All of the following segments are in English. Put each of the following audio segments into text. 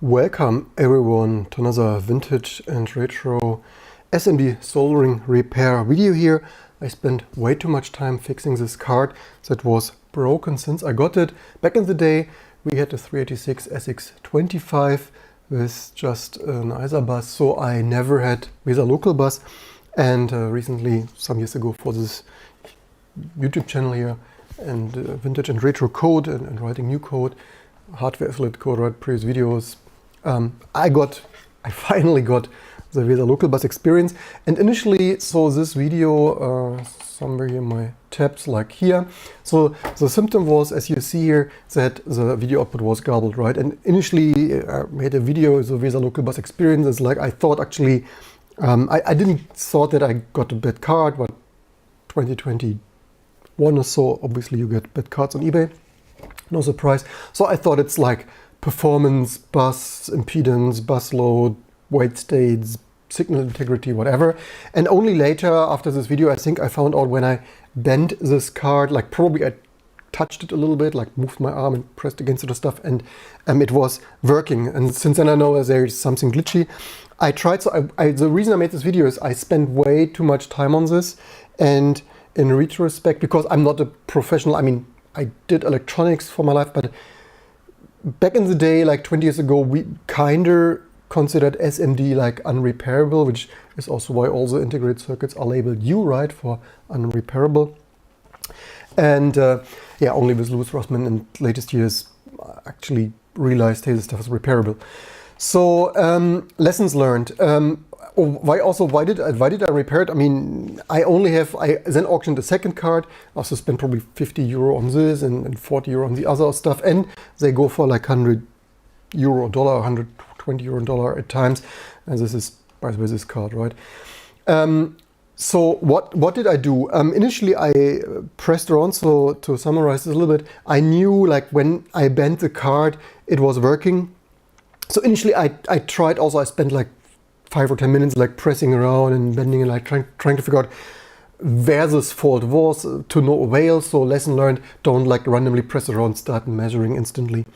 Welcome everyone to another vintage and retro SMD soldering repair video here. I spent way too much time fixing this card that was broken since I got it. Back in the day we had the 386 SX25 with just an ISA bus, so I never had with a local bus. And recently, some years ago, for this YouTube channel here and vintage and retro code and writing new code, hardware isolate code, write previous videos, I finally got the VLB local bus experience. And initially, so this video somewhere here in my tabs, like here. So the symptom was, as you see here, that the video output was garbled, right? And initially, I made a video, the VLB local bus experience. It's like I thought actually, I didn't thought that I got a bad card, but 2021 or so, obviously you get bad cards on eBay, no surprise. So I thought it's like performance, bus impedance, bus load, weight states, signal integrity, whatever. And only later, after this video, I think I found out when I bent this card, like probably I touched it a little bit, like moved my arm and pressed against it or stuff, and it was working. And since then I know there's something glitchy. I tried, so the reason I made this video is I spent way too much time on this, and in retrospect, because I'm not a professional, I mean, I did electronics for my life, but back in the day, like 20 years ago, we kinda considered SMD like unrepairable, which is also why all the integrated circuits are labeled U, right, for unrepairable. And yeah, only with Louis Rossmann in latest years actually realized, hey, this stuff is repairable. So lessons learned. Why did I repair it? I mean, I then auctioned the second card. I also spent probably 50 euro on this and 40 euro on the other stuff, and they go for like 100 euro dollar, 120 euro dollar at times. And this is, by the way, this card, right? So what did I do? Initially I pressed around, so to summarize this a little bit, I knew like when I bent the card, it was working. So initially I tried also, I spent like 5 or 10 minutes like pressing around and bending and like trying to figure out where this fault was, to no avail. So lesson learned, don't like randomly press around, start measuring instantly.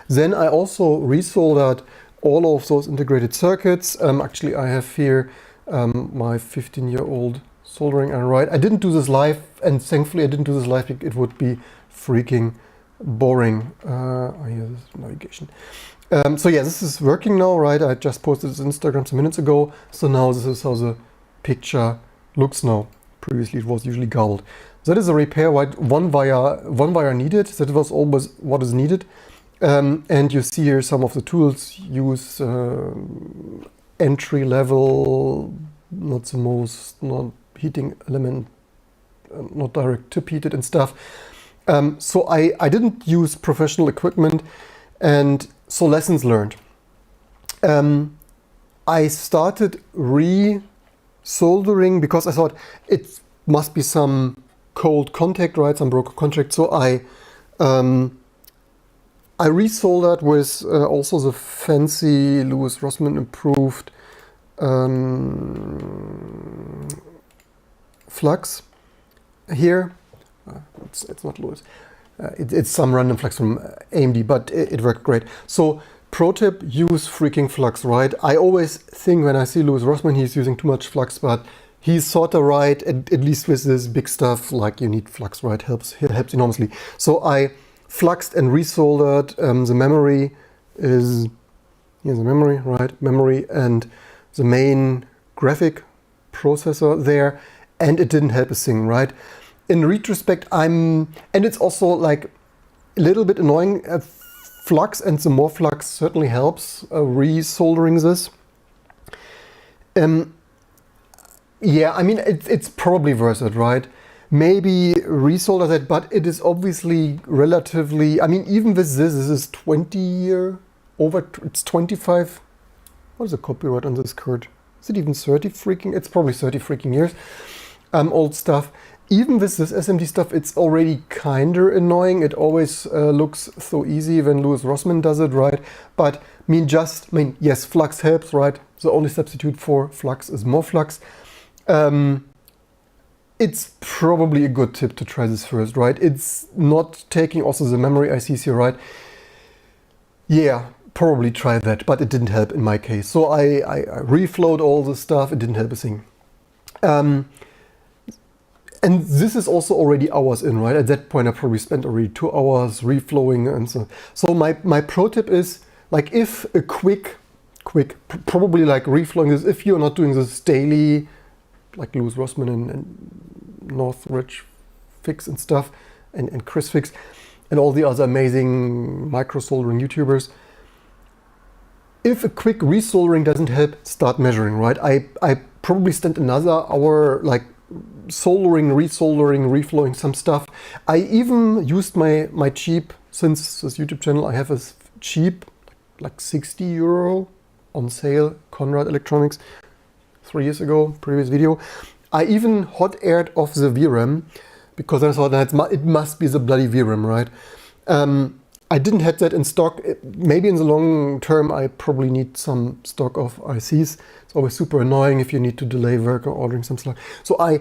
Then I also resoldered all of those integrated circuits. Actually I have here my 15-year-old soldering iron, right? I didn't do this live, and thankfully I didn't do this live because it would be freaking boring. Here's navigation. So yeah, this is working now, right? I just posted this on Instagram some minutes ago. So now this is how the picture looks now. Previously it was usually garbled. That is a repair, right? One wire needed. That was always what is needed. And you see here some of the tools use entry level, not the most, not heating element, not direct tip heated and stuff. So I didn't use professional equipment, and so lessons learned. I started re-soldering because I thought it must be some cold contact, right? Some broken contact. So I resoldered with also the fancy Louis Rossmann improved flux here. It's not Louis. It's some random flux from AMD, but it worked great. So pro tip, use freaking flux, right? I always think when I see Louis Rossmann, he's using too much flux, but he's sort of right, at least with this big stuff, like you need flux, right? It helps enormously. So I fluxed and resoldered. The memory is, here's the memory, right? Memory and the main graphic processor there, and it didn't help a thing, right? In retrospect, and it's also like a little bit annoying, flux, and the more flux certainly helps re-soldering this. Yeah, I mean, it's probably worth it, right? Maybe resolder that, but it is obviously relatively, I mean, even with this is 20 year over, it's 25, what is the copyright on this card? Is it even 30 freaking, it's probably 30 freaking years, old stuff. Even with this SMD stuff, it's already kinda annoying. It always looks so easy when Louis Rossmann does it, right? But yes, flux helps, right? The only substitute for flux is more flux. It's probably a good tip to try this first, right? It's not taking also the memory ICs here, right? Yeah, probably try that, but it didn't help in my case. So I reflowed all the stuff, it didn't help a thing. And this is also already hours in, right? At that point I probably spent already 2 hours reflowing and so. So my pro tip is, like, if a quick, probably like reflowing this, if you're not doing this daily, like Louis Rossmann and Northridge Fix and stuff, and Chris Fix, and all the other amazing micro soldering YouTubers, if a quick resoldering doesn't help, start measuring, right? I probably spent another hour like soldering, resoldering, reflowing some stuff. I even used my cheap, since this YouTube channel I have a cheap, like 60 euro on sale, Conrad Electronics, 3 years ago, previous video. I even hot aired off the VRAM because I thought that it must be the bloody VRAM, right? I didn't have that in stock. Maybe in the long term I probably need some stock of ICs. It's always super annoying if you need to delay work or ordering some stuff. So I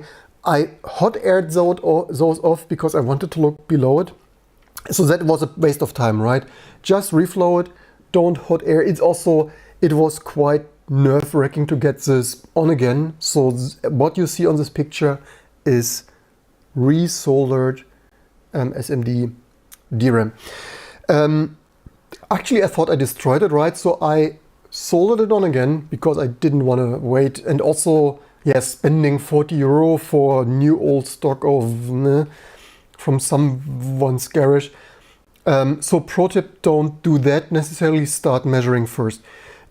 hot aired those off because I wanted to look below it. So that was a waste of time, right? Just reflow it, don't hot air. It was quite nerve-wracking to get this on again. So what you see on this picture is resoldered SMD DRAM. Actually, I thought I destroyed it, right? So I soldered it on again because I didn't want to wait. And also, yeah, spending 40 euro for new old stock of from someone's garage. So pro tip, don't do that necessarily, start measuring first.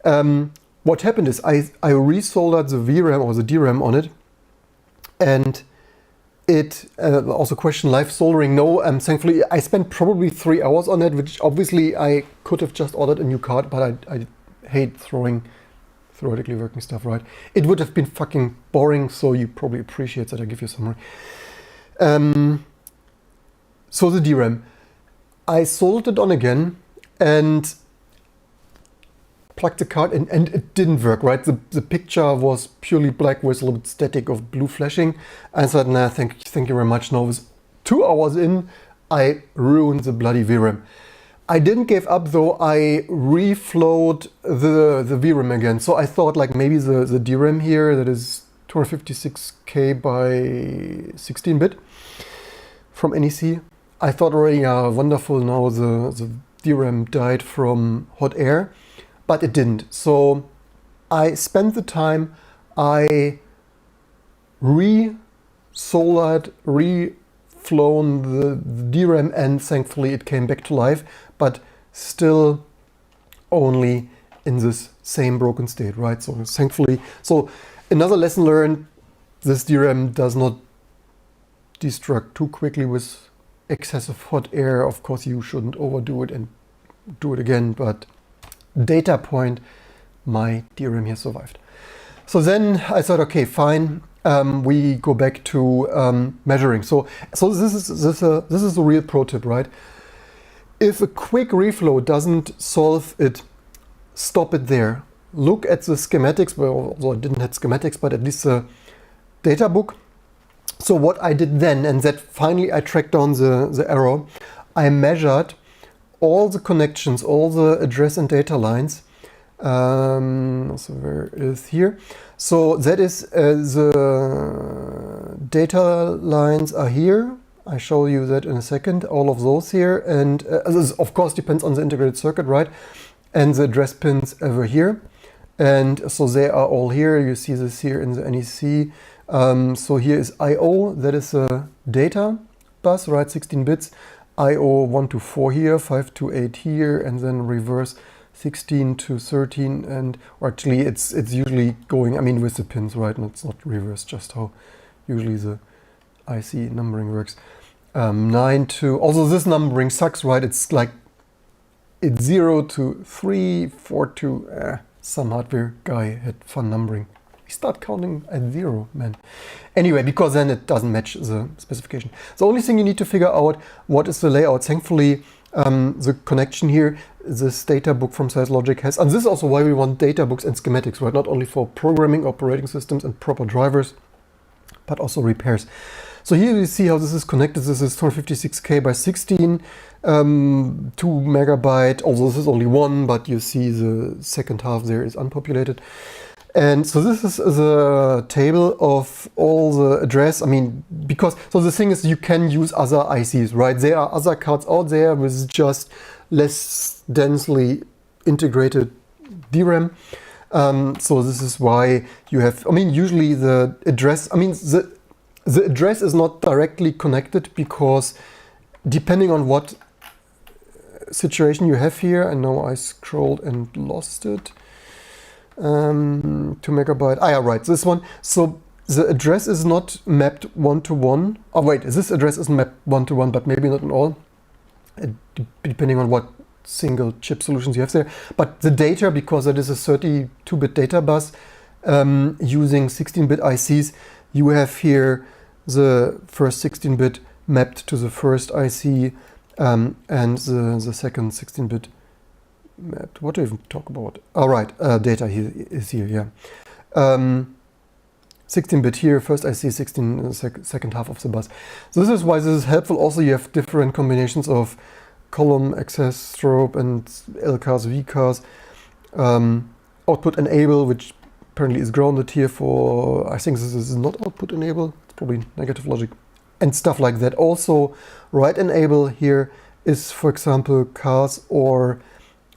What happened is I resoldered the VRAM or the DRAM on it, and it also question live soldering. No, thankfully I spent probably 3 hours on it, which obviously I could have just ordered a new card, but I hate throwing theoretically working stuff, right? It would have been fucking boring, so you probably appreciate that I give you a summary. So the DRAM, I soldered it on again and plugged the card and it didn't work, right? The picture was purely black with a little bit static of blue flashing. I said, nah, thank you very much. Now, it was 2 hours in, I ruined the bloody VRAM. I didn't give up though, I reflowed the VRAM again. So I thought like maybe the DRAM here, that is 256K by 16-bit from NEC. I thought already, wonderful, now the DRAM died from hot air. But it didn't. So I spent the time, I re-soldered, re-flown the DRAM, and thankfully it came back to life, but still only in this same broken state, right? So thankfully, so another lesson learned, this DRAM does not destruct too quickly with excessive hot air. Of course, you shouldn't overdo it and do it again, but data point, my DRAM here survived. So then I thought, okay, fine. We go back to measuring. So this is a real pro tip, right? If a quick reflow doesn't solve it, stop it there. Look at the schematics. Well, although I didn't have schematics, but at least the data book. So what I did then, and that finally I tracked down the error, I measured all the connections, all the address and data lines. So where it is here. So that is the data lines are here. I show you that in a second. All of those here, and this of course depends on the integrated circuit, right? And the address pins over here, and so they are all here. You see this here in the NEC. So here is I/O. That is a data bus, right? 16 bits. I/O 1 to 4 here, 5 to 8 here, and then reverse 16 to 13, and or actually it's usually going, I mean, with the pins, right? And it's not reverse, just how usually the IC numbering works. 9 to, also this numbering sucks, right? It's like, it's 0 to 3, 4 to, some hardware guy had fun numbering. Start counting at 0, man. Anyway, because then it doesn't match the specification. The only thing you need to figure out, what is the layout. Thankfully, the connection here, this data book from Cirrus Logic has, and this is also why we want data books and schematics, right? Not only for programming, operating systems and proper drivers, but also repairs. So here you see how this is connected. This is 256K by 16, 2 megabyte. Also, this is only one, but you see the second half there is unpopulated. And so this is a table of all the address. I mean, because, so the thing is, you can use other ICs, right? There are other cards out there with just less densely integrated DRAM. So this is why you have, I mean, usually the address, I mean, the address is not directly connected because depending on what situation you have here, and now I scrolled and lost it. 2 megabyte. Ah, yeah, right, this one. So the address is not mapped one-to-one. Oh, wait, this address is mapped one-to-one, but maybe not in all, depending on what single chip solutions you have there. But the data, because it is a 32-bit data bus using 16-bit ICs, you have here the first 16-bit mapped to the first IC and the second 16-bit mapped. What do I even talk about? All right, data here is here, yeah. 16-bit here, first IC, 16 second half of the bus. So this is why this is helpful. Also, you have different combinations of column, access, strobe, and LCAS, VCAS. Output enable, which apparently is grounded here for, I think this is not output enable, it's probably negative logic, and stuff like that. Also, write enable here is, for example, CAS, or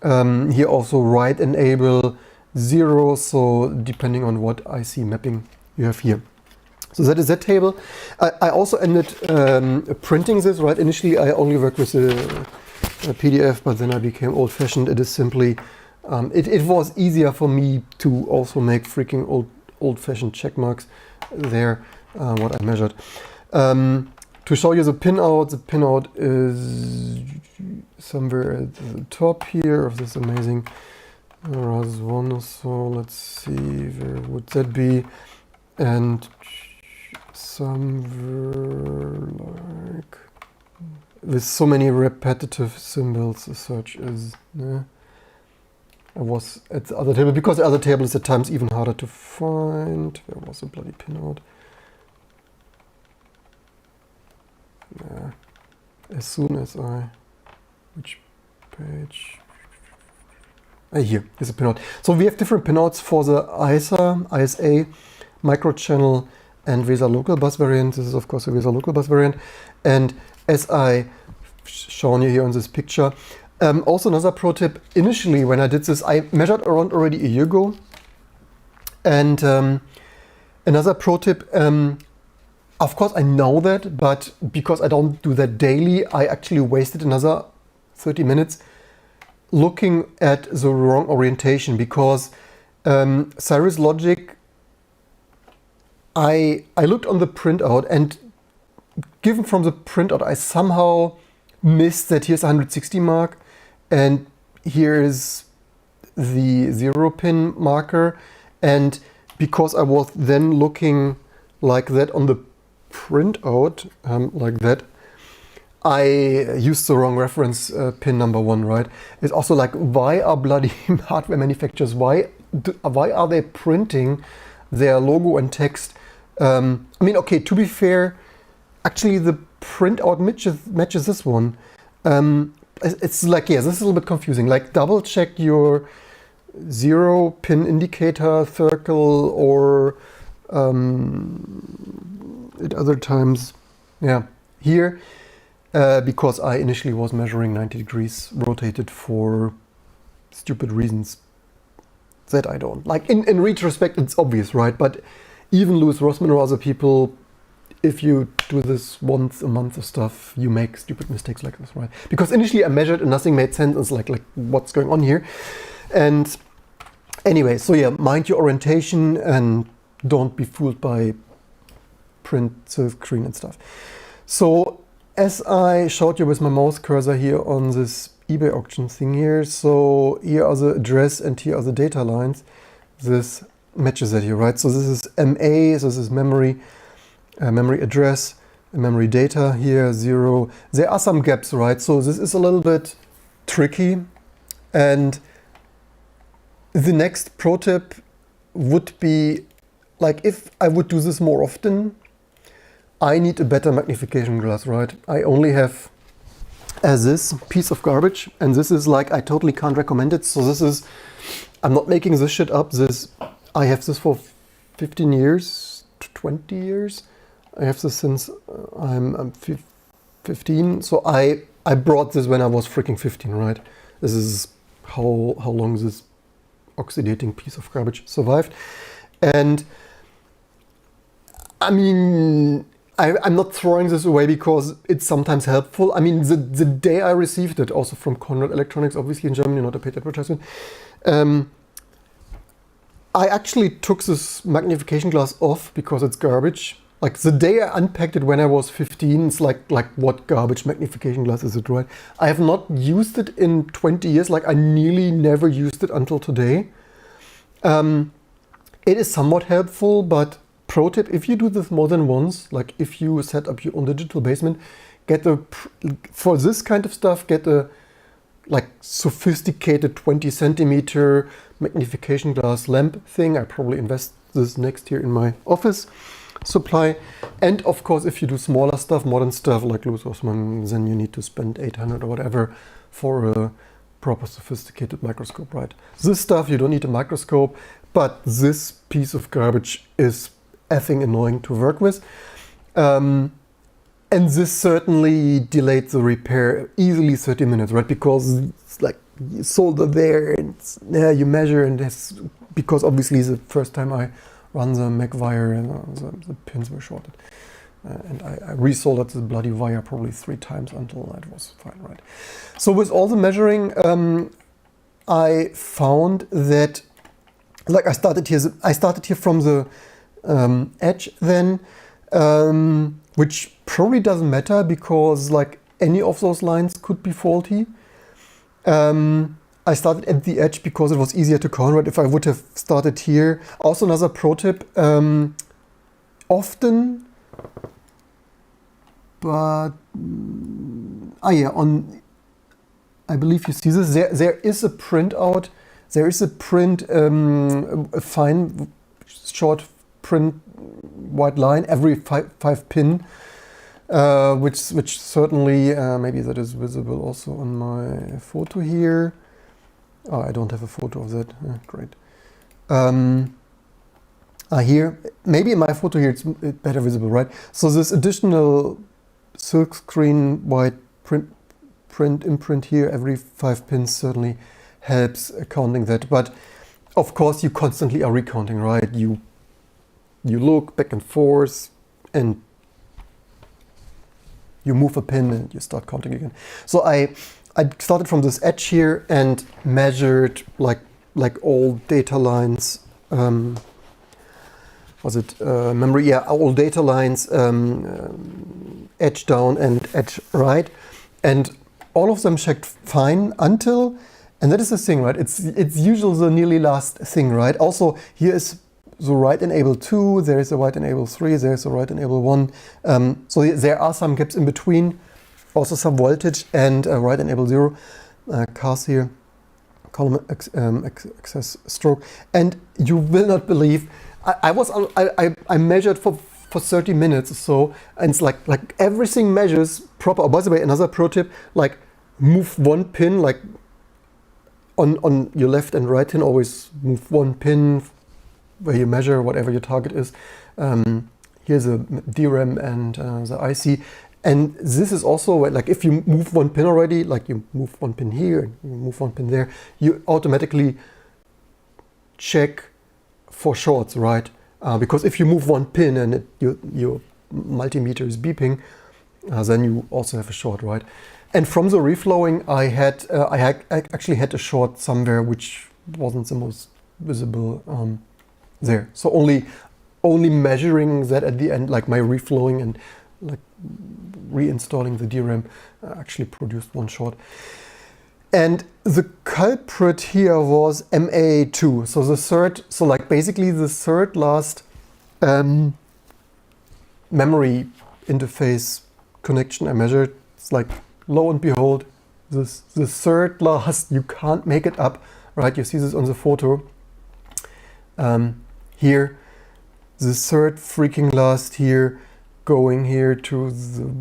here also write enable 0, so depending on what IC mapping you have here. So that is that table. I also ended printing this, right? Initially I only worked with a PDF, but then I became old-fashioned. It is simply, it was easier for me to also make freaking old-fashioned check marks there, what I measured. To show you the pinout is somewhere at the top here of this amazing RAS 1 or so. Let's see, where would that be? And somewhere like with so many repetitive symbols, the search is. I was at the other table because the other table is at times even harder to find. Where was the bloody pinout? Yeah. As soon as which page? Here is a pinout. So we have different pinouts for the ISA, microchannel, and VESA local bus variant. This is of course a VESA local bus variant. And as I shown you here on this picture, also another pro tip. Initially, when I did this, I measured around already a year ago. And another pro tip. Of course, I know that, but because I don't do that daily, I actually wasted another 30 minutes looking at the wrong orientation, because Cirrus logic, I looked on the printout, and given from the printout, I somehow missed that here's a 160 mark, and here is the 0 pin marker, and because I was then looking like that on the printout, like that, I used the wrong reference pin number 1, right? It's also like, why are bloody hardware manufacturers, why are they printing their logo and text? I mean, okay, to be fair, actually the printout matches this one. It's like, yes, this is a little bit confusing. Like, double check your 0 pin indicator circle, or at other times, yeah, here, because I initially was measuring 90 degrees rotated for stupid reasons that I don't like. In retrospect, it's obvious, right? But even Louis Rossmann or other people, if you do this once a month or stuff, you make stupid mistakes like this, right? Because initially I measured and nothing made sense. It's like what's going on here? And anyway, so yeah, mind your orientation and don't be fooled by print screen and stuff. So as I showed you with my mouse cursor here on this eBay auction thing here, so here are the address and here are the data lines. This matches that here, right? So this is MA, so this is memory, memory address, memory data here, 0. There are some gaps, right? So this is a little bit tricky. And the next pro tip would be, like, if I would do this more often, I need a better magnification glass, right? I only have this piece of garbage, and this is like, I totally can't recommend it. So this is, I'm not making this shit up. I have this for 15 years, 20 years. I have this since I'm 15. So I brought this when I was freaking 15, right? This is how long this oxidating piece of garbage survived. And I mean, I'm not throwing this away because it's sometimes helpful. I mean, the day I received it, also from Conrad Electronics, obviously in Germany, not a paid advertisement, I actually took this magnification glass off because it's garbage. Like the day I unpacked it when I was 15, it's like what garbage magnification glass is it, right? I have not used it in 20 years, like I nearly never used it until today. It is somewhat helpful, but pro tip, if you do this more than once, like if you set up your own digital basement, for this kind of stuff, get a like sophisticated 20 centimeter magnification glass lamp thing. I probably invest this next year in my office supply. And of course, if you do smaller stuff, modern stuff like Louis Osman, then you need to spend 800 or whatever for a proper sophisticated microscope, right? This stuff, you don't need a microscope, but this piece of garbage is effing annoying to work with. And this certainly delayed the repair easily 30 minutes, right? Because it's like you solder there and you measure, and because obviously the first time I run the Mac wire and the pins were shorted. And I resoldered the bloody wire probably 3 times until it was fine, right? So with all the measuring, I found that, like I started here from the edge then, which probably doesn't matter because like any of those lines could be faulty. I started at the edge because it was easier to count, right? If I would have started here. Also another pro tip, often, but, I believe you see this, there is a printout, there is a print, a fine short print white line every 5 pin, which certainly, maybe that is visible also on my photo here. Oh, I don't have a photo of that. Great. Here, maybe in my photo here it's better visible, right? So this additional silk screen white imprint here every 5 pins certainly helps counting that. But of course, you constantly are recounting, right? You look back and forth, and you move a pin, and you start counting again. So I started from this edge here and measured like all data lines. Was it memory? Yeah, all data lines, edge down and edge right, and all of them checked fine until, and that is the thing, right? It's usually the nearly last thing, right? Also, here is the right enable 2, there is a right enable 3, there is a right enable 1. So there are some gaps in between, also some voltage, and right enable 0, cars here, column access stroke. And you will not believe, I measured for 30 minutes or so, and it's like everything measures proper. Oh, by the way, another pro tip, like move one pin, like on your left and right pin, always move one pin where you measure whatever your target is. Here's a DRAM and the IC. And this is also like if you move one pin already, like you move one pin here, you move one pin there, you automatically check for shorts, right? Because if you move one pin and your multimeter is beeping, then you also have a short, right? And from the reflowing, I actually had a short somewhere which wasn't the most visible there. So only measuring that at the end, like my reflowing and like reinstalling the DRAM, actually produced one short. And the culprit here was MA2. So like basically the third last memory interface connection I measured. It's like, lo and behold, the third last, you can't make it up, right? You see this on the photo. Here, the third freaking last here going here to the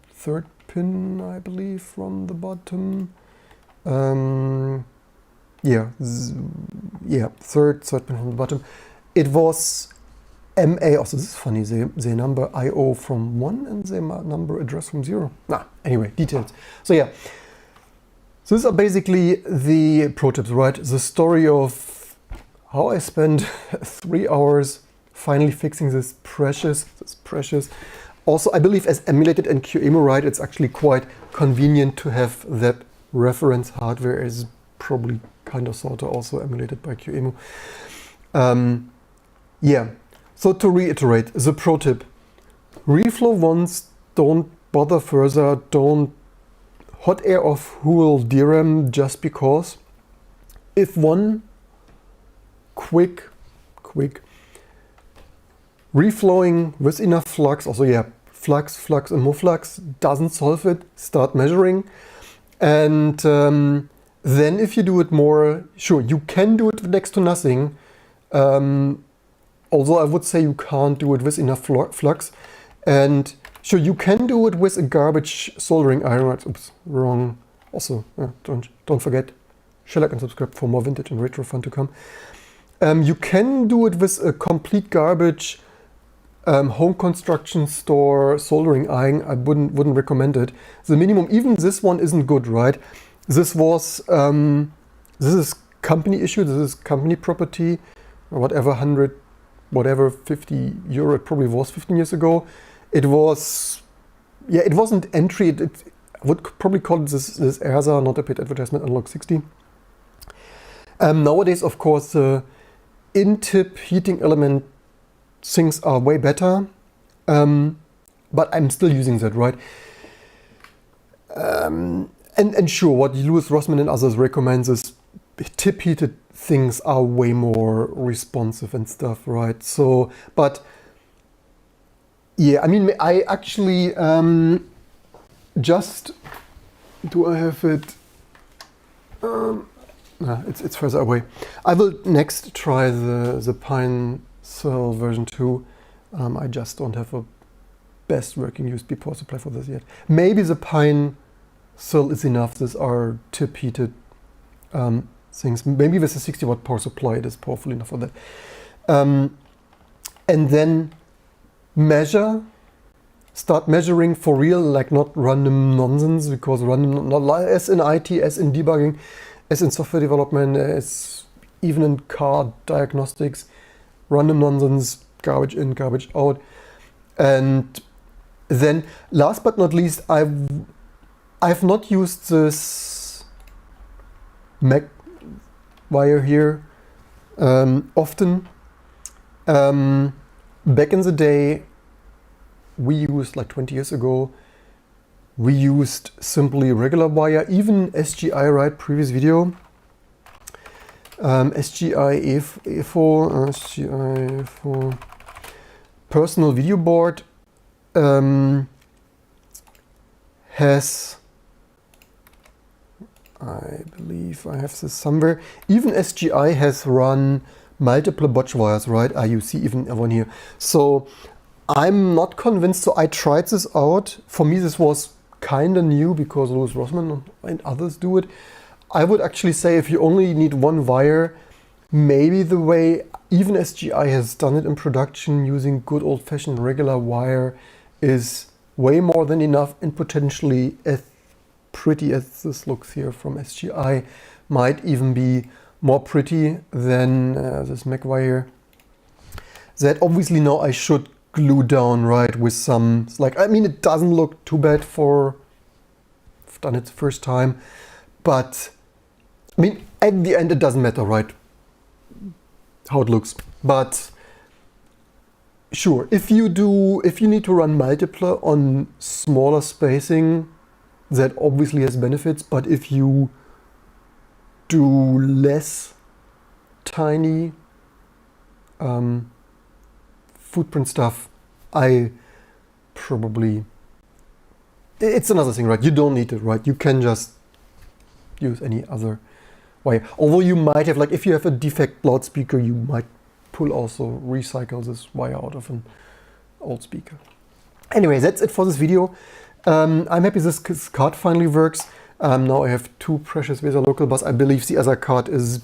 third pin, I believe, from the bottom. Yeah, third pin from the bottom. It was MA, also this is funny, the number IO from 1 and the number address from 0. Anyway, details. So yeah, so these are basically the pro tips, right? The story of how I spent 3 hours finally fixing this precious. Also, I believe as emulated in QEMU, right, it's actually quite convenient to have that reference hardware is probably kind of sort of also emulated by QEMU. Yeah, so to reiterate, the pro tip, reflow once, don't bother further, don't hot air off whole DRAM just because. If one quick reflowing with enough flux, also yeah, flux and more flux doesn't solve it, start measuring. And then if you do it more, sure, you can do it with next to nothing. Although I would say you can't do it with enough flux. And sure, you can do it with a garbage soldering iron. Oops, wrong. Also, don't forget, share, like, and subscribe for more vintage and retro fun to come. You can do it with a complete garbage home construction store soldering iron. I wouldn't recommend it. The minimum, even this one isn't good, right? This was this is company issue. This is company property, or whatever, 100, whatever, 50 euro. It probably was 15 years ago. It was, yeah, it wasn't entry. I would probably call it this ERSA, not a paid advertisement, analog 60. Nowadays, of course, the in-tip heating element things are way better, but I'm still using that, right? And sure, what Lewis Rossman and others recommends is tip heated things are way more responsive and stuff, right? So, but yeah, I mean, I actually just, do I have it? It's further away. I will next try the Pine Cell version 2. I just don't have a best working USB power supply for this yet. Maybe the Pine Cell is enough. These are tip heated things. Maybe with a 60 watt power supply it is powerful enough for that. And then start measuring for real, like not random nonsense, because random, not as in IT, as in debugging, as in software development, as even in car diagnostics, random nonsense, garbage in, garbage out. And then last but not least, I've not used this Mac wire here often. Back in the day, we used, like 20 years ago, we used simply regular wire, even SGI, right? Previous video. SGI EFO personal video board has, I believe I have this somewhere. Even SGI has run multiple botch wires, right? You see even one here. So I'm not convinced. So I tried this out. For me, this was kind of new because Lewis Rossman and others do it. I would actually say if you only need one wire, maybe the way even SGI has done it in production using good old-fashioned regular wire is way more than enough, and potentially as pretty as this looks here from SGI might even be more pretty than this Mac wire. That obviously now I should glue down, right, with some, like, I mean, it doesn't look too bad for, I've done it the first time, but I mean, at the end it doesn't matter, right, how it looks. But sure, if you need to run multiple on smaller spacing, that obviously has benefits. But if you do less tiny footprint stuff, it's another thing, right? You don't need it, right? You can just use any other wire. Although you might have, like, if you have a defect loudspeaker, you might recycle this wire out of an old speaker. Anyway, that's it for this video. I'm happy this card finally works. Now I have two precious VESA local bus. I believe the other card is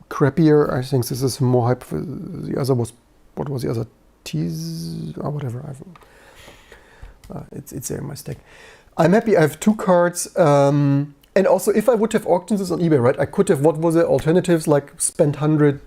crappier. I think this is more hype. The other was, what was the other? Tease or whatever. It's there in my stack. I'm happy I have two cards. And also, if I would have auctioned this on eBay, right, I could have, what was the alternatives, like spend €100,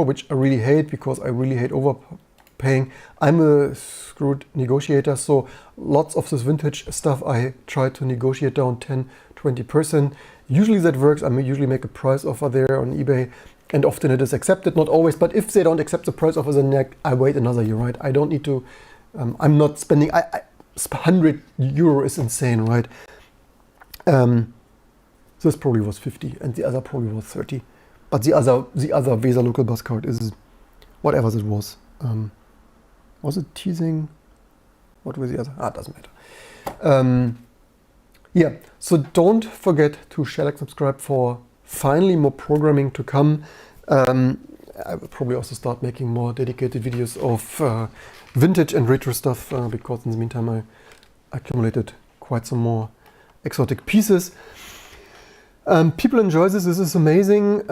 which I really hate because I really hate overpaying. I'm a screwed negotiator, so lots of this vintage stuff I try to negotiate down 10-20%. Usually that works. I usually make a price offer there on eBay, and often it is accepted, not always, but if they don't accept the price offer, then I wait another year, right? I don't need to, I'm not spending, €100 is insane, right? This probably was 50 and the other probably was 30. But the other VESA local bus card is whatever it was. Was it teasing? What was the other? It doesn't matter. Yeah, so don't forget to share, like, subscribe for finally more programming to come. I will probably also start making more dedicated videos of vintage and retro stuff because in the meantime I accumulated quite some more exotic pieces. People enjoy this. This is amazing.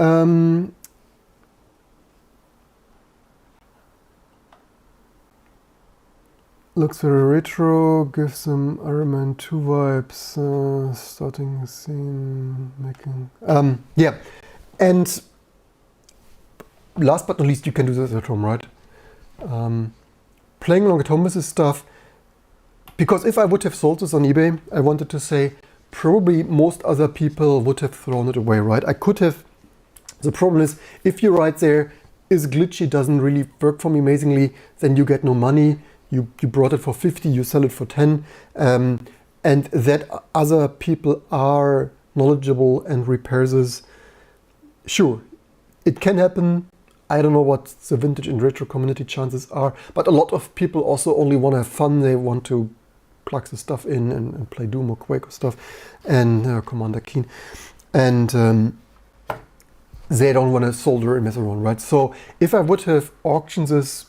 Looks very retro, gives some Iron Man 2 vibes, starting scene, making... yeah, and last but not least, you can do this at home, right? Playing along at home with this stuff, because if I would have sold this on eBay, I wanted to say, probably most other people would have thrown it away, right? I could have. The problem is, if you write there, is glitchy, doesn't really work for me amazingly, then you get no money. You brought it for 50, you sell it for 10. And that other people are knowledgeable and repair this. Sure, it can happen. I don't know what the vintage and retro community chances are, but a lot of people also only want to have fun. They want to plug the stuff in and play Doom or Quake or stuff, and Commander Keen, and they don't want to solder and mess around, right? So if I would have auctioned this,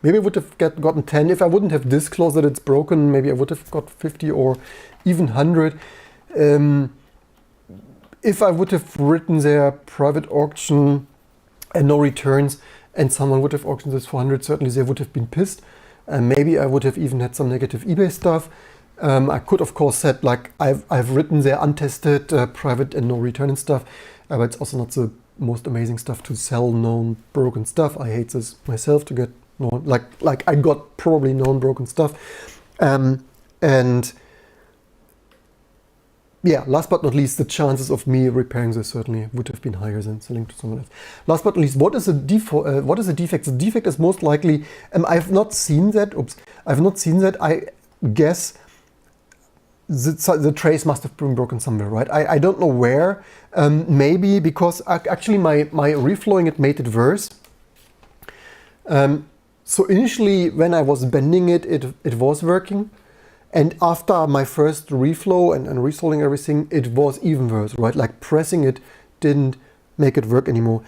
maybe I would have gotten 10. If I wouldn't have disclosed that it's broken, maybe I would have got 50 or even 100. If I would have written their private auction and no returns, and someone would have auctioned this for 100, certainly they would have been pissed. Maybe I would have even had some negative eBay stuff. I could, of course, said, like, I've written their untested private and no return and stuff, but it's also not the most amazing stuff to sell known broken stuff. I hate this myself, to get known, like I got probably known broken stuff. And yeah, last but not least, the chances of me repairing this certainly would have been higher than selling to someone else. Last but not least, what is the default? What is the defect? The defect is most likely, I've not seen that. I've not seen that. I guess the trace must have been broken somewhere, right? I don't know where. Maybe because actually my reflowing it made it worse. So initially, when I was bending it was working. And after my first reflow and resolding everything, it was even worse, right? Like pressing it didn't make it work anymore.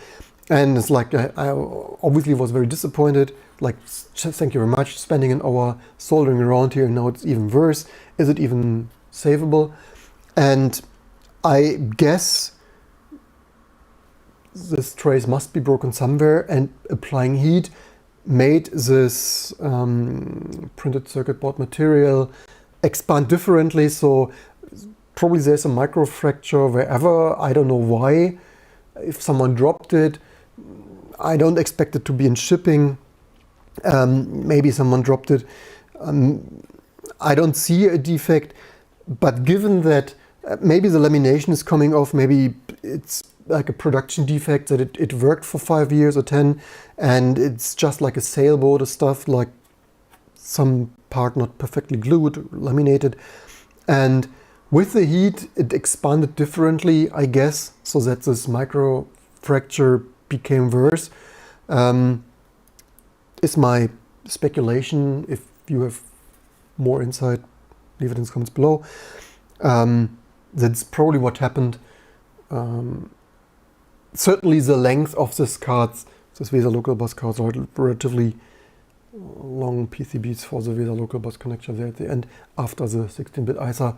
And it's like, I obviously was very disappointed. Like, thank you very much, spending an hour soldering around here, and now it's even worse. Is it even savable? And I guess this trace must be broken somewhere, and applying heat made this printed circuit board material expand differently. So probably there's a micro fracture wherever. I don't know why. If someone dropped it, I don't expect it to be in shipping. Maybe someone dropped it. I don't see a defect, but given that maybe the lamination is coming off, maybe it's like a production defect, that it worked for 5 years or 10, and it's just like a sailboat or stuff, like some part not perfectly glued, laminated, and with the heat it expanded differently, I guess, so that this micro fracture became worse. Is my speculation. If you have more insight, leave it in the comments below. That's probably what happened. Certainly the length of this cards, this VESA local bus cards, are relatively long PCBs for the VESA local bus connection there at the end after the 16-bit ISA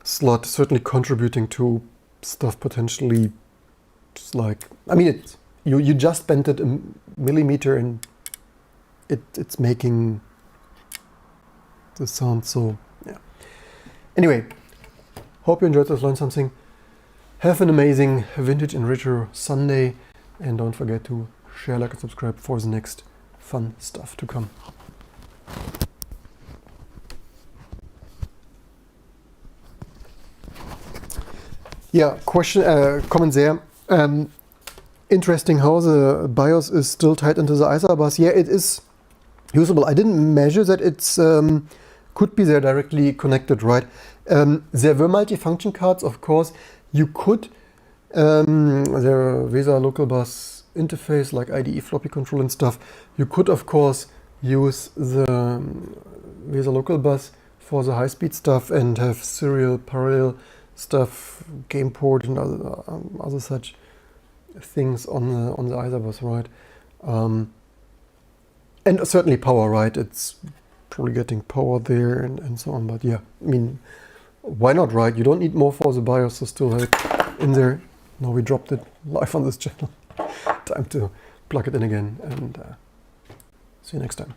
slot, certainly contributing to stuff potentially just like, I mean, it's, you just bent it a millimeter and it's making the sound, so yeah. Anyway, hope you enjoyed this, learned something. Have an amazing Vintage and Retro Sunday, and don't forget to share, like, and subscribe for the next fun stuff to come. Yeah, question, comment there. Interesting how the BIOS is still tied into the ISA bus. Yeah, it is usable. I didn't measure that. It's could be there directly connected, right? There were multifunction cards, of course. You could, there are VESA local bus interface like IDE floppy control and stuff. You could, of course, use the VESA local bus for the high-speed stuff and have serial parallel stuff, game port and other such things on the ISA bus, right? And certainly power, right? It's probably getting power there and so on, but yeah, I mean, why not, right? You don't need more for the BIOS to still have it in there. Now we dropped it live on this channel. Time to plug it in again, and see you next time.